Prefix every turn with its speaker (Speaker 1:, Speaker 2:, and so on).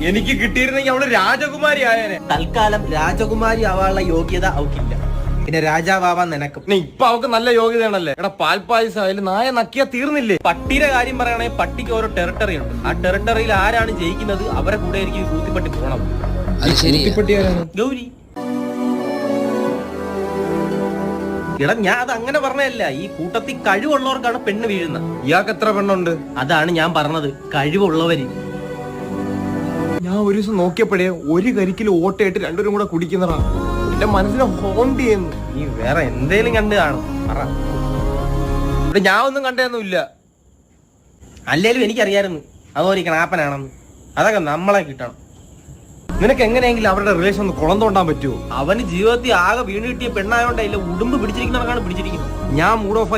Speaker 1: എനിക്ക് കിട്ടിയിരുന്നെങ്കിൽ അവള് രാജകുമാരി ആയേനെ.
Speaker 2: തൽക്കാലം രാജകുമാരി ആവാനുള്ള യോഗ്യത അവക്കില്ല, പിന്നെ രാജാവാൻ നിനക്കും.
Speaker 1: ഇപ്പൊ അവക്ക് നല്ല യോഗ്യതയാണല്ലേ. എടാ പാൽപ്പായസം അതിൽ നായ നക്കിയാ തീർന്നില്ലേ?
Speaker 2: പട്ടിയുടെ കാര്യം പറയുകയാണെങ്കിൽ പട്ടിക്ക് ഓരോ ടെറിട്ടറി ഉണ്ട്. ആ ടെറിട്ടറിയിൽ ആരാണ് ജയിക്കുന്നത് അവരെ കൂടെ ആയിരിക്കും കൂത്തിപ്പട്ടി പോകണം. ഗൗരി. എടാ ഞാൻ അത് അങ്ങനെ പറഞ്ഞതല്ല, ഈ കൂട്ടത്തിൽ കഴിവുള്ളവർക്കാണ് പെണ്ണ് വീഴുന്നത്.
Speaker 1: ഇയാൾക്ക് എത്ര പെണ്ണുണ്ട്?
Speaker 2: അതാണ് ഞാൻ പറഞ്ഞത്, കഴിവുള്ളവര്.
Speaker 1: ഞാൻ ഒരു ദിവസം നോക്കിയപ്പോഴേ ഒരു കരിക്കിൽ ഓട്ടയിട്ട് രണ്ടുപേരും കൂടെ കുടിക്കുന്നതാ. എന്റെ മനസ്സിനെ ഹോണ്ട് ചെയ്യുന്നു.
Speaker 2: നീ വേറെ എന്തേലും കണ്ടു കാണും പറ.
Speaker 1: ഇവിടെ ഞാൻ ഒന്നും കണ്ടൊന്നുമില്ല.
Speaker 2: അല്ലേലും എനിക്കറിയായിരുന്നു അതൊരു കണാപ്പനാണെന്ന്. അതൊക്കെ നമ്മളെ കിട്ടണം.
Speaker 1: നിനക്ക് എങ്ങനെയെങ്കിലും അവരുടെ റിലേഷൻ ഒന്ന് കുളം തോണ്ടാൻ പറ്റുമോ?
Speaker 2: അവന് ജീവിതത്തിൽ ആകെ വീണ് കിട്ടിയ പെണ്ണായോണ്ടല്ല ഉടുമ്പ് പിടിച്ചിരിക്കുന്നവർക്കാണ് പിടിച്ചിരിക്കുന്നത്.
Speaker 1: ഞാൻ മൂഡ് ഓഫ്